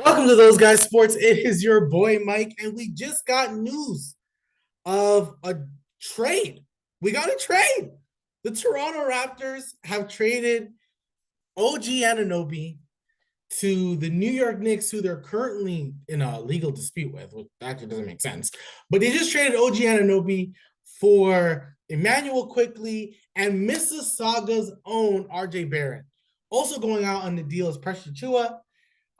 Welcome to Those Guys Sports. It is your boy Mike, and we just got news of a trade. We got a trade. The Toronto Raptors have traded OG Anunoby to the New York Knicks, who they're currently in a legal dispute with, which actually doesn't make sense. But they just traded OG Anunoby for Emmanuel Quickly and Mississauga's own RJ Barrett. Also going out on the deal is Precious Chua,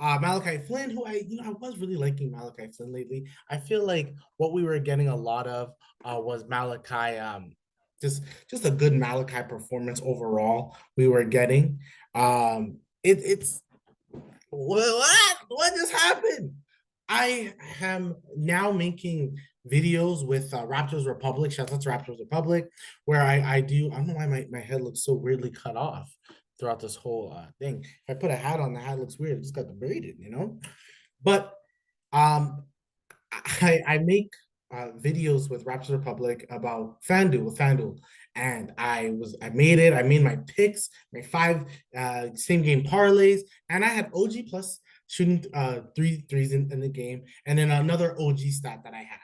Malachi Flynn, who I was really liking Malachi Flynn lately. I feel like what we were getting a lot of was Malachi, just a good Malachi performance overall. We were getting. It's what just happened? I am now making videos with Raptors Republic. Shout out to Raptors Republic, where I don't know why my head looks so weirdly cut off throughout this whole thing. If I put a hat on, the hat looks weird. It just got the braided. But um, I make videos with Raptors Republic about FanDuel with FanDuel, and I made it. I made my picks, my five same game parlays, and I had OG plus shooting three threes in the game, and then another OG stat that I had.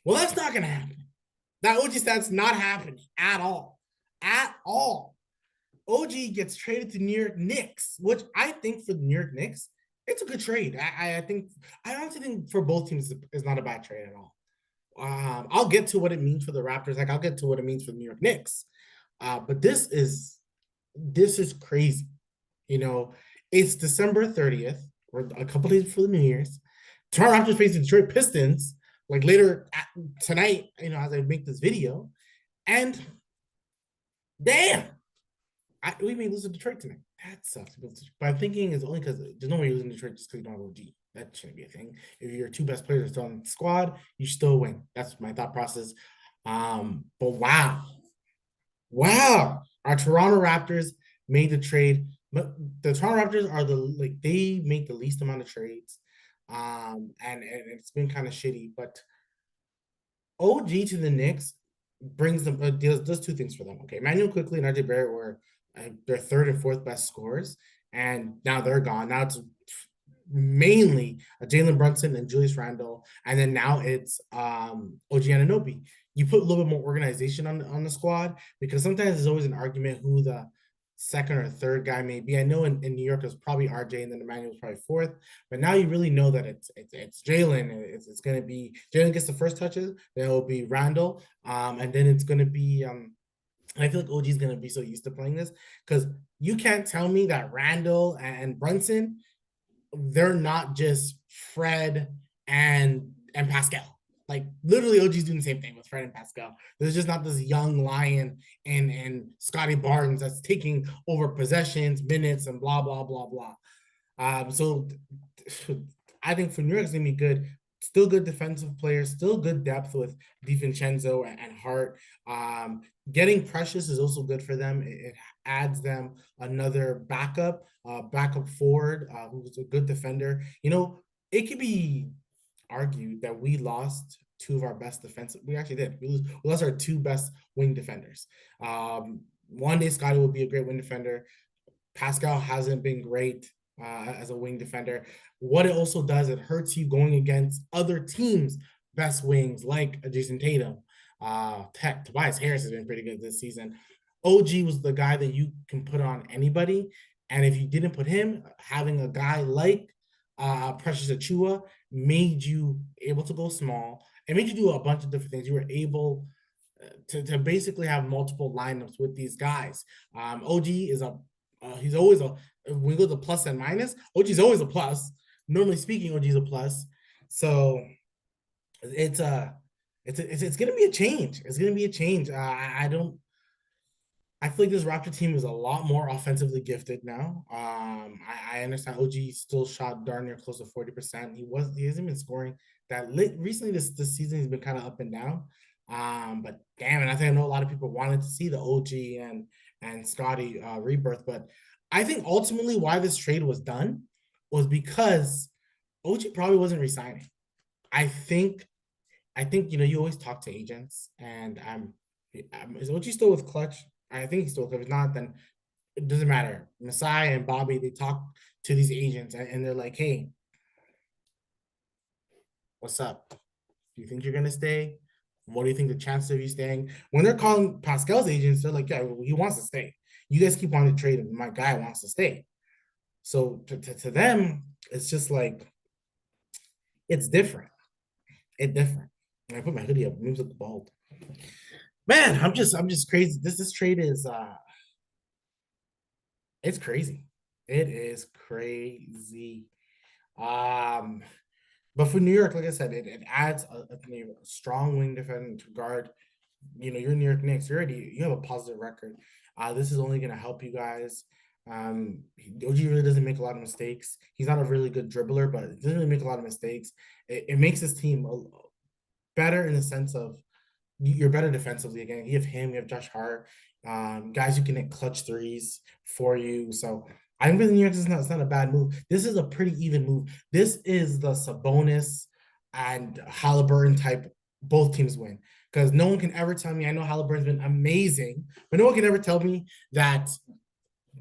Well, that's not gonna happen. That OG stat's not happening at all, at all. OG gets traded to New York Knicks, which I think for the New York Knicks, it's a good trade. I honestly think for both teams it's not a bad trade at all. I'll get to what it means for the Raptors. Like I'll get to what it means for the New York Knicks. But this is crazy. You know, it's December 30th, or a couple days before the New Year's. Toronto Raptors face the Detroit Pistons like later tonight. As I make this video, and damn, we may lose to Detroit tonight. That sucks. But I'm thinking it's only because there's no way you're losing Detroit just because you don't have OG. That shouldn't be a thing. If your two best players are still on the squad, you still win. That's my thought process. But wow, our Toronto Raptors made the trade, but the Toronto Raptors are they make the least amount of trades, and it's been kind of shitty. But OG to the Knicks brings them does two things for them. Okay, Manuel Quickly and RJ Barrett were their third and fourth best scorers, and now they're gone. Now it's mainly Jalen Brunson and Julius Randle, and then now it's OG Anunoby. You put a little bit more organization on the squad, because sometimes there's always an argument who the second or third guy may be. I know in New York it was probably RJ, and then Emmanuel was probably fourth, but now you really know that it's Jalen. It's going to be Jalen gets the first touches, then it'll be Randle, and then it's going to be I feel like OG is going to be so used to playing this, because you can't tell me that Randle and Brunson, they're not just Fred and Pascal. Like literally, OG's doing the same thing with Fred and Pascal. There's just not this young lion and Scotty Barnes that's taking over possessions, minutes, and blah blah blah blah. So I think for New York, it's gonna be good. Still good defensive players, still good depth with DiVincenzo and Hart. Getting Precious is also good for them. It adds them another backup forward who's a good defender. It could be argued that we lost two of our best defensive. We actually did. We lost our two best wing defenders. One day Scotty will be a great wing defender. Pascal hasn't been great as a wing defender. What it also does, it hurts you going against other teams' best wings like Jason Tatum. Tobias Harris has been pretty good this season. OG was the guy that you can put on anybody. And if you didn't put him, having a guy like Precious Achua made you able to go small. It made you do a bunch of different things. You were able to basically have multiple lineups with these guys. OG is he's always when we go to plus and minus, OG's always a plus. Normally speaking, OG's a plus. So it's gonna be a change. It's gonna be a change. I feel like this Raptor team is a lot more offensively gifted now. I understand OG still shot darn near close to 40%. He hasn't been scoring that recently. This season he's been kind of up and down. But damn it, I know a lot of people wanted to see the OG and Scotty rebirth. But I think ultimately why this trade was done was because OG probably wasn't resigning. I think you always talk to agents, and is OG still with Clutch? I think he's still. If not, then it doesn't matter. Masai and Bobby, they talk to these agents, and they're like, "Hey, What's up? Do you think you're gonna stay? What do you think the chances of you staying? When they're calling Pascal's agents, they're like, yeah, well, he wants to stay. You guys keep wanting to trade him. My guy wants to stay. So to them, it's just like it's different. It's different. I put my hoodie up, moves look bald. Man, I'm just crazy. This trade is it's crazy. It is crazy. Um, but for New York, like I said, it adds a strong wing defender to guard. You know, you're New York Knicks. You have a positive record. This is only going to help you guys. OG really doesn't make a lot of mistakes. He's not a really good dribbler, but he doesn't really make a lot of mistakes. It makes his team better in the sense of you're better defensively again. You have him, you have Josh Hart, guys who can hit clutch threes for you. So I think the New York is not, it's not a bad move. This is a pretty even move. This is the Sabonis and Halliburton type. Both teams win because no one can ever tell me. I know Halliburton's been amazing, but no one can ever tell me that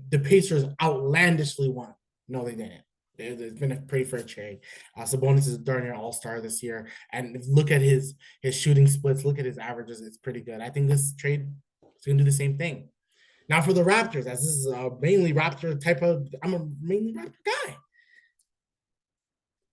the Pacers outlandishly won. No, they didn't. There's been a pretty fair trade. Sabonis is a darn near all-star this year, and look at his shooting splits. Look at his averages; it's pretty good. I think this trade is going to do the same thing. Now for the Raptors, as this is a mainly Raptor type of, I'm a mainly Raptor guy.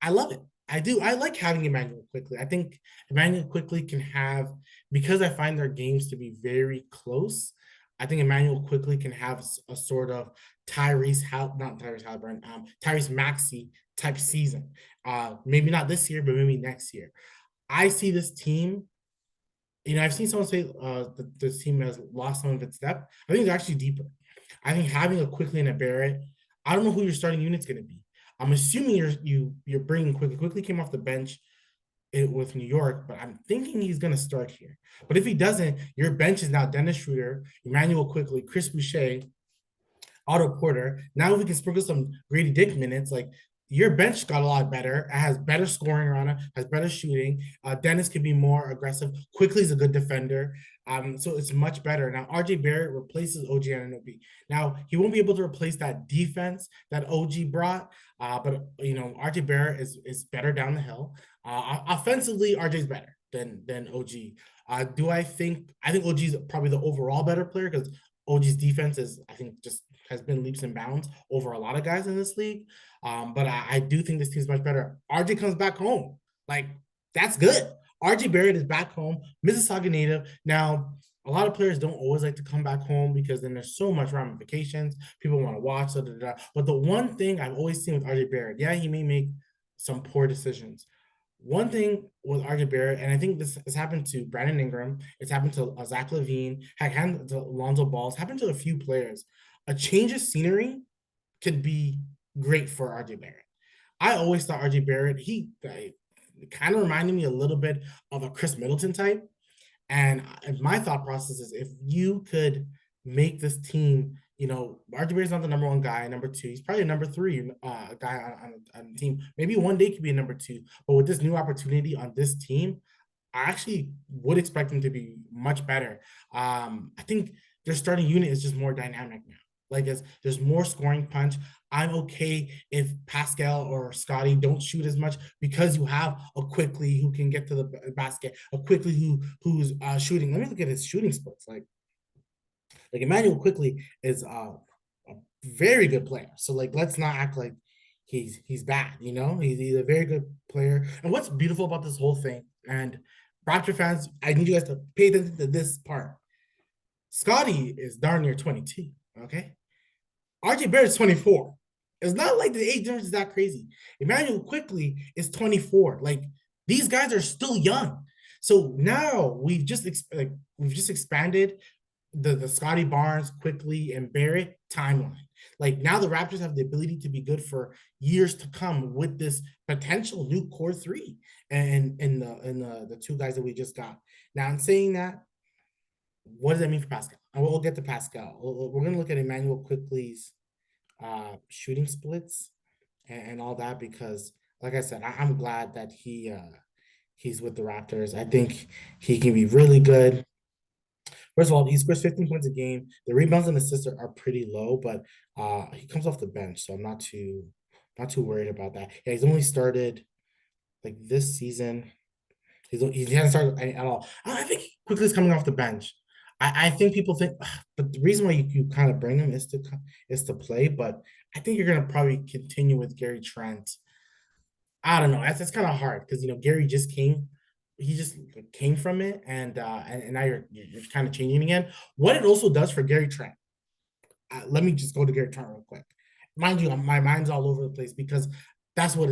I love it. I do. I like having Emmanuel Quickly. I think Emmanuel Quickly can have, because I find their games to be very close. I think Emmanuel Quickly can have a sort of not Tyrese Halliburton, Tyrese Maxey type season. Maybe not this year, but maybe next year. I see this team. You know, I've seen someone say this team has lost some of its depth. I think they're actually deeper. I think having a Quickly and a Barrett, I don't know who your starting unit's going to be. I'm assuming you're bringing Quickly. Quickly came off the bench with New York, but I'm thinking he's going to start here. But if he doesn't, your bench is now Dennis Schroeder, Emmanuel Quickly, Chris Boucher, Otto Porter. Now we can sprinkle some Grady Dick minutes. Like your bench got a lot better. It has better scoring around it, has better shooting. Dennis can be more aggressive. Quickly is a good defender. So it's much better. Now RJ Barrett replaces OG Anunoby. Now he won't be able to replace that defense that OG brought. But you know, RJ Barrett is better down the hill. Offensively, RJ's better than OG. I think OG is probably the overall better player because OG's defense is, I think, just has been leaps and bounds over a lot of guys in this league. But I do think this team's much better. RJ comes back home. Like, that's good. RJ Barrett is back home, Mississauga native. Now, a lot of players don't always like to come back home because then there's so much ramifications. People want to watch. But the one thing I've always seen with RJ Barrett, yeah, he may make some poor decisions. One thing with RJ Barrett, and I think this has happened to Brandon Ingram, it's happened to Zach LaVine, happened to Lonzo Ball, it's happened to a few players. A change of scenery could be great for RJ Barrett. I always thought RJ Barrett, he kind of reminded me a little bit of a Chris Middleton type. And my thought process is if you could make this team, you know, RJ Barrett's not the number one guy. Number two, he's probably a number three guy on the team. Maybe one day could be a number two. But with this new opportunity on this team, I actually would expect him to be much better. I think their starting unit is just more dynamic now. Like there's more scoring punch. I'm okay if Pascal or Scotty don't shoot as much because you have a Quickly who can get to the basket, a Quickly who's shooting. Let me look at his shooting splits. Like Emmanuel Quickly is a very good player. So like let's not act like he's bad. You know, he's a very good player. And what's beautiful about this whole thing, and Raptor fans, I need you guys to pay attention to this part. Scotty is darn near 22. Okay. RJ Barrett is 24. It's not like the age difference is that crazy. Emmanuel Quickly is 24. Like these guys are still young. So now we've just expanded the Scotty Barnes, Quickly, and Barrett timeline. Like now the Raptors have the ability to be good for years to come with this potential new core three and in the two guys that we just got. Now in saying that, what does that mean for Pascal? And we'll get to Pascal. We're going to look at Emmanuel Quickly's shooting splits and all that because, like I said, I'm glad that he's with the Raptors. I think he can be really good. First of all, he scores 15 points a game. The rebounds and assists are pretty low, but he comes off the bench, so I'm not too worried about that. Yeah, he's only started like this season. He hasn't started at all. I think quickly is coming off the bench. I think people think, but the reason why you kind of bring him is to play. But I think you're gonna probably continue with Gary Trent. I don't know. That's kind of hard because Gary just came, he just came from it, and now you're kind of changing again. What it also does for Gary Trent. Let me just go to Gary Trent real quick. Mind you, my mind's all over the place because that's what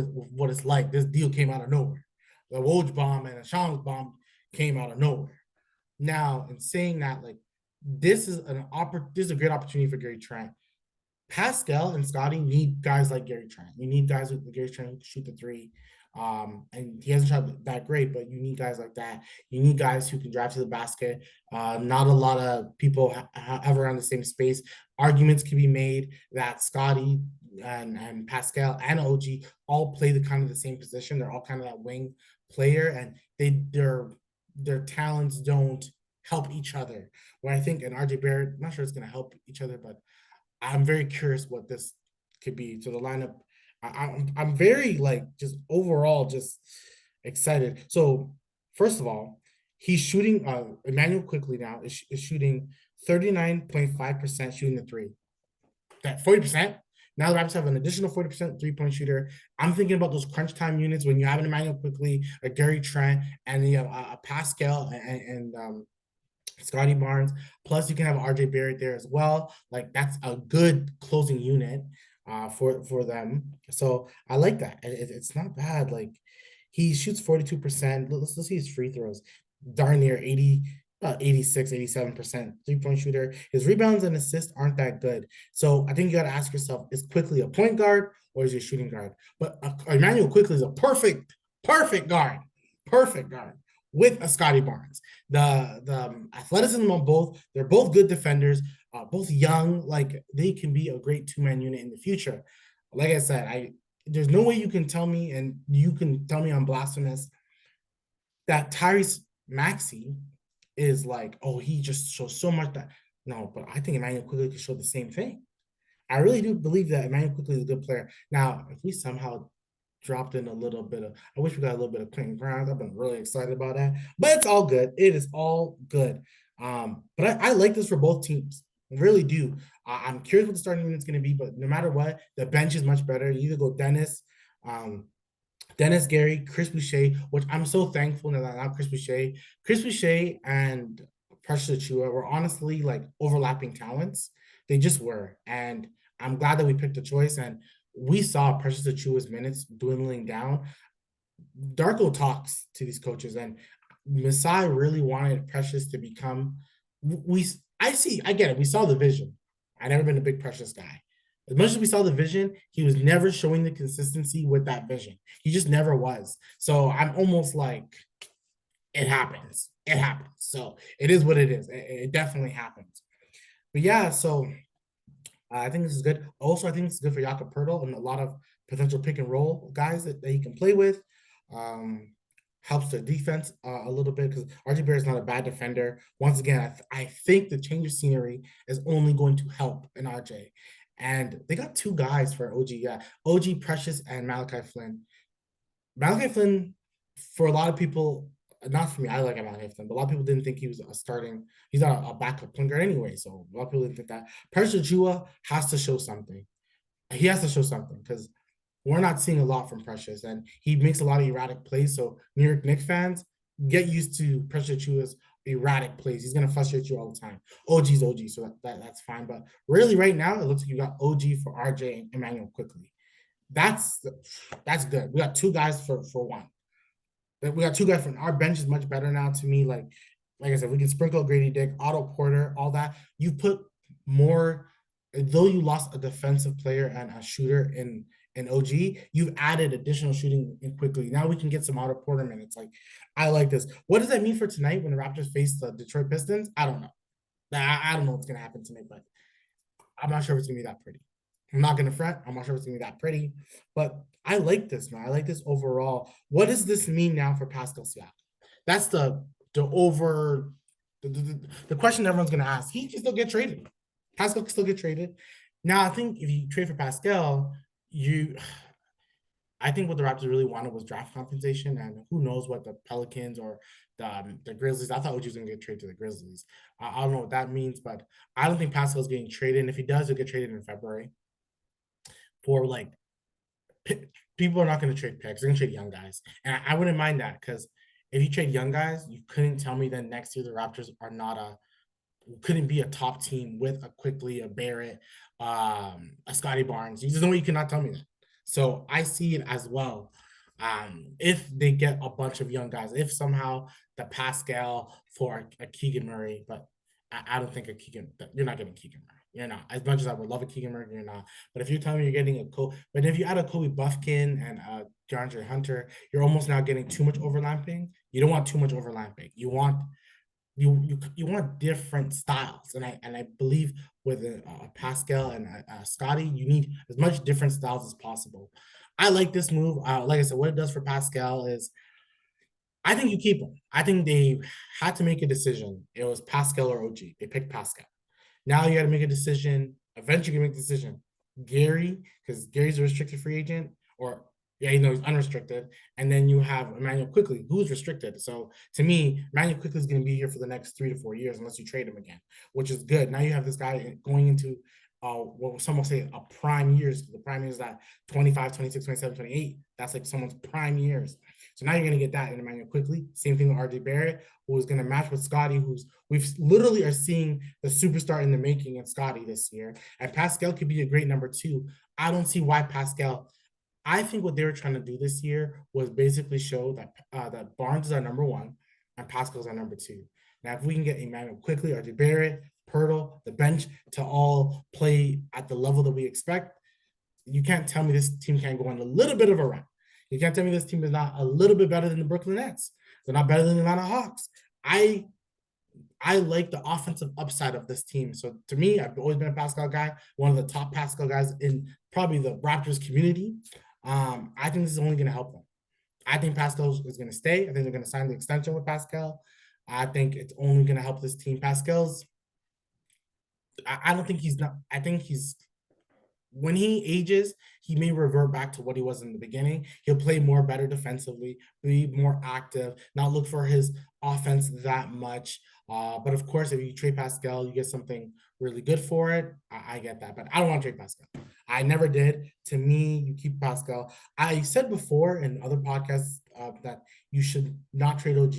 it's like. This deal came out of nowhere. The Woj bomb and the Shams bomb came out of nowhere. Now, in saying that, like this is a great opportunity for Gary Trent. Pascal and Scotty need guys like Gary Trent. You need guys with Gary Trent who can shoot the three. And he hasn't shot that great, but you need guys like that. You need guys who can drive to the basket. Not a lot of people have around the same space. Arguments can be made that Scotty and Pascal and OG all play the kind of the same position. They're all kind of that wing player, and their talents don't help each other. Where I think an RJ Barrett, I'm not sure it's going to help each other, but I'm very curious what this could be. So the lineup, I'm very like just overall just excited. So first of all, he's shooting. Emmanuel quickly now is shooting 39.5% shooting the three. That 40%. Now the Raptors have an additional 40% three-point shooter. I'm thinking about those crunch time units when you have an Emmanuel quickly, a Gary Trent, and you have a Pascal and Scotty Barnes. Plus, you can have RJ Barrett there as well. Like that's a good closing unit for them. So I like that. It's not bad. Like he shoots 42%. Let's see his free throws. Darn near 80, 86, 87% three-point shooter. His rebounds and assists aren't that good. So I think you got to ask yourself, is Quickly a point guard or is he a shooting guard? But Emmanuel Quickly is a perfect guard. Perfect guard with a Scotty Barnes. The athleticism of both, they're both good defenders, both young, like they can be a great two-man unit in the future. Like I said, there's no way you can tell me, and you can tell me I'm blasphemous, that Tyrese Maxey is like, oh, he just shows so much that. No, but I think Emmanuel Quickly can show the same thing. I really do believe that Emmanuel Quickly is a good player. Now, if we somehow dropped in a little bit of, I wish we got a little bit of Quentin Grimes. I've been really excited about that, but it's all good. It is all good. But I like this for both teams. I really do. I'm curious what the starting unit's going to be, but no matter what, the bench is much better. You either go Dennis Gary, Chris Boucher, which I'm so thankful that not Chris Boucher. Chris Boucher and Precious Achiuwa were honestly like overlapping talents. They just were. And I'm glad that we picked a choice. And we saw Precious Achiuwa's minutes dwindling down. Darko talks to these coaches, and Masai really wanted Precious to become. I get it. We saw the vision. I never been a big Precious guy. As much as we saw the vision, he was never showing the consistency with that vision. He just never was. So I'm almost like, it happens. It happens. So it is what it is. It definitely happens. But yeah, so I think this is good. Also, I think it's good for Jakob Poeltl and a lot of potential pick and roll guys that he can play with. Um, Helps the defense a little bit because RJ Barrett is not a bad defender. Once again, I think the change of scenery is only going to help in RJ. And they got two guys for OG. Yeah, OG Precious and Malachi Flynn. Malachi Flynn, for a lot of people, not for me, I like Malachi Flynn, but a lot of people didn't think he was a starting. He's not a backup point guard anyway, so a lot of people didn't think that. Precious Achiuwa has to show something. He has to show something because we're not seeing a lot from Precious, and he makes a lot of erratic plays. So New York Knicks fans, get used to Precious Achiuwa's erratic plays. He's gonna frustrate you all the time. OG's OG, so that's fine. But really, right now, it looks like you got OG for RJ and Emmanuel Quickly. That's good. We got two guys for one. We got two guys from our bench is much better now to me. Like I said, we can sprinkle Grady Dick, Otto Porter, all that. You put more, though you lost a defensive player and a shooter in OG, you've added additional shooting in Quickly. Now we can get some Otto Porter minutes. Like, I like this. What does that mean for tonight when the Raptors face the Detroit Pistons? I don't know. I don't know what's gonna happen tonight, but I'm not sure if it's gonna be that pretty. I'm not gonna fret. I'm not sure it's gonna be that pretty, but I like this, man. I like this overall. What does this mean now for Pascal Siakam? That's the over the question everyone's gonna ask. He can still get traded. Pascal can still get traded. Now, I think if you trade for Pascal, I think what the Raptors really wanted was draft compensation, and who knows what the Pelicans or the Grizzlies. I thought OG was going to get traded to the Grizzlies. I don't know what that means, but I don't think Pascal's getting traded. And if he does, he'll get traded in February for like people are not going to trade picks. They're going to trade young guys, and I wouldn't mind that because if you trade young guys, you couldn't tell me that next year the Raptors are not a couldn't be a top team with a Quickly, a Barrett, a Scotty Barnes. You just know you cannot tell me that. So I see it as well. If they get a bunch of young guys, if somehow the Pascal for a Keegan Murray, but I don't think a Keegan, you're not getting Keegan Murray. You're not. As much as I would love a Keegan Murray, you're not. But if you're telling me you're getting but if you add a Kobe Buffkin and DeAndre Hunter, you're almost now getting too much overlapping. You don't want too much overlapping. You want different styles, and I believe with Pascal and Scotty, you need as much different styles as possible. I like this move. Like I said, what it does for Pascal is I think you keep him. I think they had to make a decision. It was Pascal or OG. They picked Pascal. Now you got to make a decision. Eventually, you can make a decision. Gary, because Gary's a restricted free agent, or yeah, he's unrestricted. And then you have Emmanuel Quickly, who's restricted. So to me, Emmanuel Quickly is going to be here for the next 3 to 4 years unless you trade him again, which is good. Now you have this guy going into what some will say a prime years. The prime years that 25, 26, 27, 28. That's like someone's prime years. So now you're going to get that in Emmanuel Quickly. Same thing with RJ Barrett, who is going to match with Scotty, who's we've literally are seeing the superstar in the making in Scotty this year. And Pascal could be a great number 2. I don't see why Pascal. I think what they were trying to do this year was basically show that that Barnes is our number 1 and Pascal's our number 2. Now, if we can get Emmanuel Quickly, RJ Barrett, Pirtle, the bench to all play at the level that we expect, you can't tell me this team can't go on a little bit of a run. You can't tell me this team is not a little bit better than the Brooklyn Nets. They're not better than the Atlanta Hawks. I like the offensive upside of this team. So to me, I've always been a Pascal guy, one of the top Pascal guys in probably the Raptors community. I think this is only going to help them. I think Pascal is going to stay. I think they're going to sign the extension with Pascal. I think it's only going to help this team. Pascal's, I don't think he's not, I think he's, when he ages, he may revert back to what he was in the beginning. He'll play more better defensively, be more active, not look for his offense that much. But of course, if you trade Pascal, you get something really good for it. I get that, but I don't want to trade Pascal. I never did. To me, you keep Pascal. I said before in other podcasts that you should not trade OG.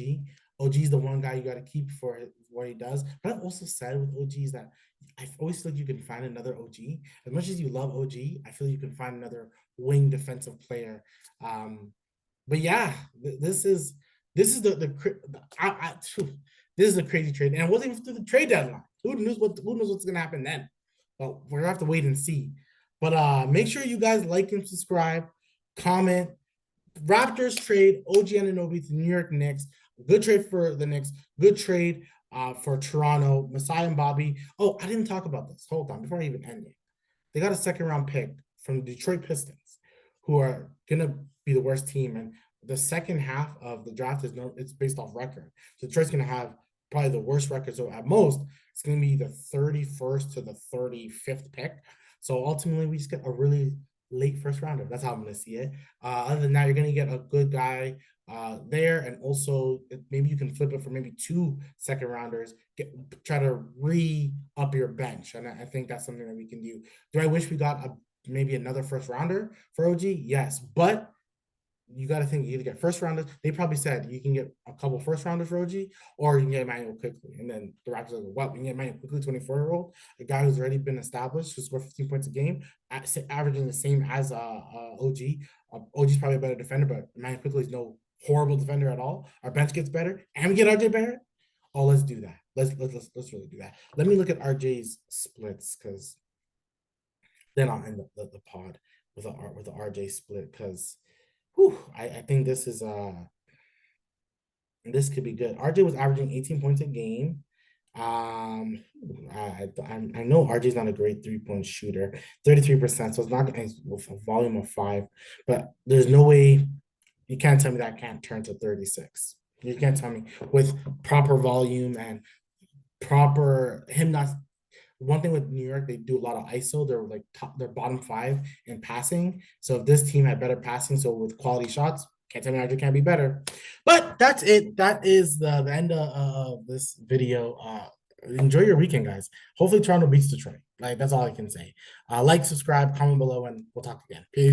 OG is the one guy you got to keep for what he does. But I've also said with OG is that I always feel like you can find another OG. As much as you love OG, I feel you can find another wing defensive player. But yeah, this is this is a crazy trade, and it wasn't even through the trade deadline. Who knows what's gonna happen then? But we're gonna have to wait and see. But make sure you guys like and subscribe, comment. Raptors trade OG Anunoby to New York Knicks. Good trade for the Knicks. Good trade for Toronto. Masai and Bobby. Oh, I didn't talk about this. Hold on, before I even end it. They got a 2nd-round pick from the Detroit Pistons, who are gonna be the worst team. And the second half of the draft it's based off record. So Detroit's gonna have probably the worst record. So at most, it's gonna be the 31st to the 35th pick. So ultimately, we just get a really late first rounder. That's how I'm going to see it. Other than that, you're going to get a good guy there. And also, maybe you can flip it for maybe 2 second rounders, try to re-up your bench. And I think that's something that we can do. Do I wish we got maybe another first rounder for OG? Yes. But you got to think you either get first rounders. They probably said you can get a couple first rounders for OG, or you can get Emmanuel Quickly. And then the Raptors are like, well, you can get Emmanuel Quickly, 24-year-old, a guy who's already been established, who scored 15 points a game, averaging the same as OG. OG's probably a better defender, but Emmanuel Quickly is no horrible defender at all. Our bench gets better, and we get RJ Barrett. Oh, let's do that. Let's really do that. Let me look at RJ's splits, because then I'll end the pod with the RJ split, because I think this is this could be good. RJ was averaging 18 points a game. I know RJ's not a great 3-point shooter, 33%, so it's not with a volume of 5, but there's no way you can't tell me that can't turn to 36. You can't tell me with proper volume and proper him not one thing with New York, they do a lot of ISO. They're like they're bottom five in passing. So if this team had better passing, so with quality shots, can't tell me Magic can't be better. But that's it. That is the end of this video. Enjoy your weekend, guys. Hopefully Toronto beats Detroit. Like, that's all I can say. Like, subscribe, comment below, and we'll talk again. Peace.